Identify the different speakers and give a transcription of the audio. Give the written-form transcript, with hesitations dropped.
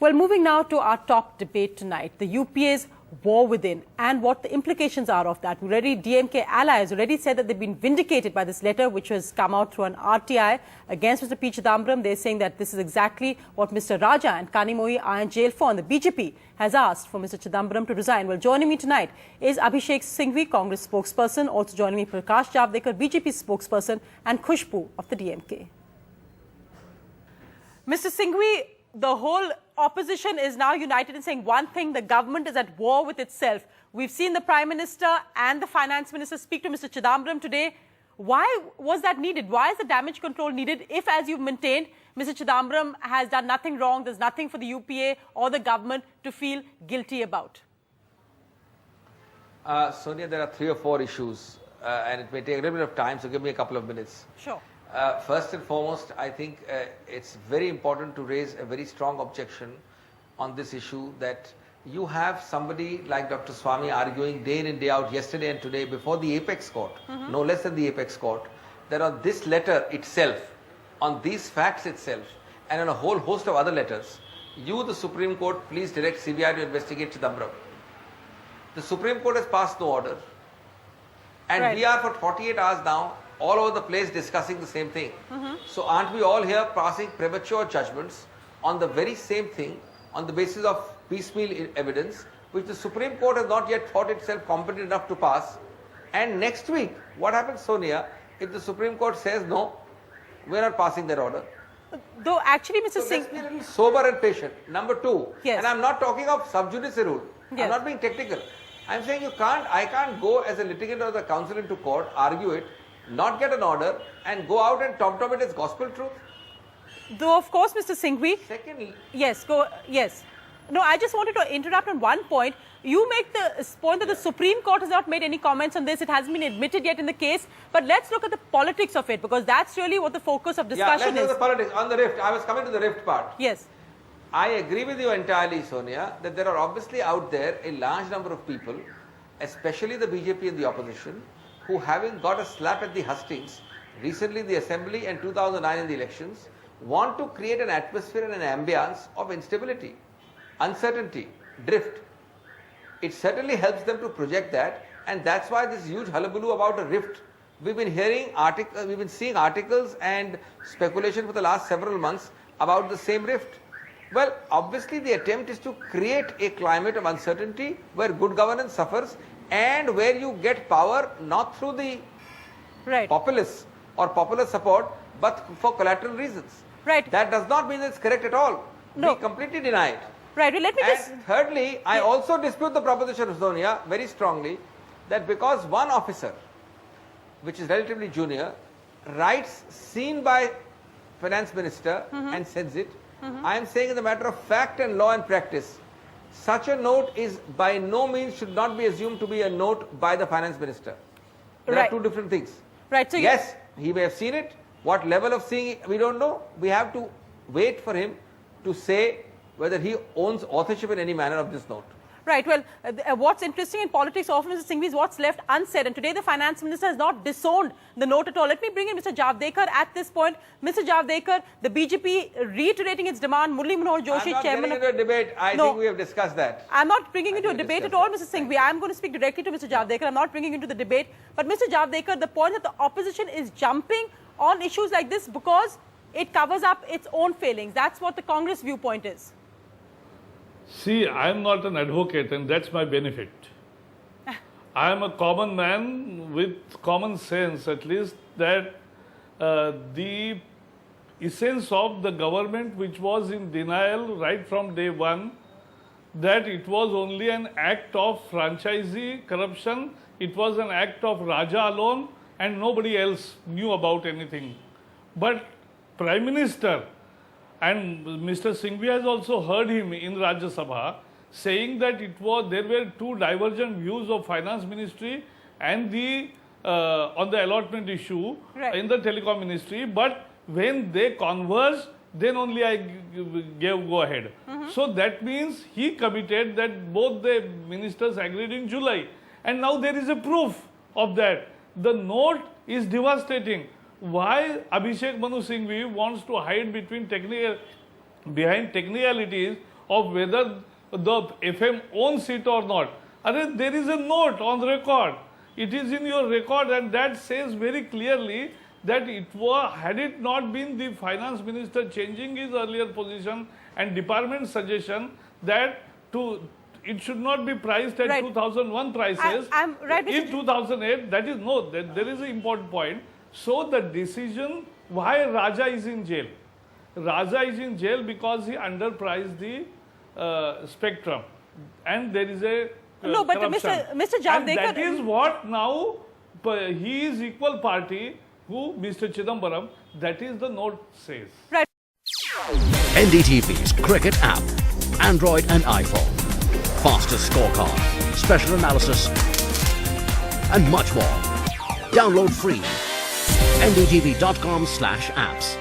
Speaker 1: Well, moving now to our top debate tonight, the UPA's war within and what the implications are of that. Already DMK allies already said that they've been vindicated by this letter which has come out through an RTI against Mr. P. Chidambaram. They're saying that this is exactly what Mr. Raja and Kanimoyi are in jail for, and the BJP has asked for Mr. Chidambaram to resign. Well, joining me tonight is Abhishek Singhvi, Congress spokesperson. Also joining me, Prakash Javadekar, BJP spokesperson, and Khushbu of the DMK. Mr. Singhvi, the whole opposition is now united in saying one thing: the government is at war with itself. We've seen the Prime Minister and the Finance Minister speak to Mr. Chidambaram today. Why was that needed? Why is the damage control needed if, as you've maintained, Mr. Chidambaram has done nothing wrong, there's nothing for the UPA or the government to feel guilty about?
Speaker 2: Sonia, there are 3 or 4 issues and it may take a little bit of time, so give me a couple of minutes.
Speaker 1: Sure.
Speaker 2: First and foremost, I think it's very important to raise a very strong objection on this issue that you have somebody like Dr. Swamy arguing day in and day out, yesterday and today, before the Apex Court, no less than the Apex Court, that on this letter itself, on these facts itself, and on a whole host of other letters, you, the Supreme Court, please direct CBI to investigate Chidambaram. The Supreme Court has passed no order, and we are for 48 hours now all over the place discussing the same thing. So aren't we all here passing premature judgments on the very same thing on the basis of piecemeal evidence which the Supreme Court has not yet thought itself competent enough to pass? And next week, what happens, Sonia, if the Supreme Court says no, we are not passing that order?
Speaker 1: Though actually, Mr. Singh,
Speaker 2: let's be a little sober and patient. Number 2,
Speaker 1: yes.
Speaker 2: And I'm not talking of sub judice rule.
Speaker 1: Yes.
Speaker 2: I'm not being technical. I'm saying I can't go as a litigant or the counsel into court, argue it, not get an order, and go out and tom it as gospel truth.
Speaker 1: Though, of course, Mr. Singhvi.
Speaker 2: Secondly,
Speaker 1: yes. No, I just wanted to interrupt on one point. You make the point that the Supreme Court has not made any comments on this. It hasn't been admitted yet in the case. But let's look at the politics of it, because that's really what the focus of discussion is.
Speaker 2: Let's look at the politics. On the rift, I was coming to the rift part.
Speaker 1: Yes.
Speaker 2: I agree with you entirely, Sonia, that there are obviously out there a large number of people, especially the BJP and the opposition, who, having got a slap at the hustings recently in the Assembly and 2009 in the elections, want to create an atmosphere and an ambience of instability, uncertainty, drift. It certainly helps them to project that, and that's why this huge hullabaloo about a rift. We've been seeing articles and speculation for the last several months about the same rift. Well, obviously the attempt is to create a climate of uncertainty where good governance suffers and where you get power not through the populace or popular support, but for collateral reasons.
Speaker 1: Right.
Speaker 2: That does not mean it's correct at all.
Speaker 1: No.
Speaker 2: We completely deny it.
Speaker 1: Right. Well, let me
Speaker 2: And thirdly, I also dispute the proposition of Sonia very strongly that because one officer, which is relatively junior, writes seen by Finance Minister and sends it, I am saying in the matter of fact and law and practice, such a note is by no means should not be assumed to be a note by the Finance Minister. There are 2 different things.
Speaker 1: Right. So
Speaker 2: yes, he may have seen it. What level of seeing it, we don't know. We have to wait for him to say whether he owns authorship in any manner of this note.
Speaker 1: Right. Well, what's interesting in politics often, Mr. Singhvi, is what's left unsaid. And today the Finance Minister has not disowned the note at all. Let me bring in Mr. Javadekar at this point. Mr. Javadekar, the BJP reiterating its demand. Murli Manohar Joshi, chairman
Speaker 2: of... I'm not getting into a debate. I think we have discussed that.
Speaker 1: I'm not bringing you into a debate at all, Mr. Singhvi. I'm going to speak directly to Mr. Javadekar. I'm not bringing you into the debate. But Mr. Javadekar, the point that the opposition is jumping on issues like this because it covers up its own failings. That's what the Congress viewpoint is.
Speaker 3: See, I am not an advocate, and that's my benefit. I am a common man with common sense, at least, that the essence of the government, which was in denial right from day one, that it was only an act of franchisee corruption, it was an act of Raja alone, and nobody else knew about anything. But Prime Minister, and Mr. Singhvi has also heard him in Rajya Sabha saying that there were 2 divergent views of Finance Ministry and the on the allotment issue in the Telecom Ministry. But when they converged, then only I gave go ahead. So that means he committed that both the ministers agreed in July, and now there is a proof of that. The note is devastating. Why Abhishek Manu Singhvi wants to hide behind technicalities of whether the FM owns it or not. There is a note on record. It is in your record, and that says very clearly that had it not been the finance minister changing his earlier position and department suggestion that it should not be priced at 2001 prices.
Speaker 1: I'm right,
Speaker 3: in 2008, there is an important point. So the decision why Raja is in jail. Raja is in jail because he underpriced the spectrum, and there is a
Speaker 1: no, but
Speaker 3: corruption.
Speaker 1: Mr. Javadekar,
Speaker 3: and that is what now he is equal party who Mr. Chidambaram. That is the note says.
Speaker 1: Right.
Speaker 4: NDTV's cricket app, Android and iPhone, fastest scorecard, special analysis, and much more. Download free. ndtv.com/apps.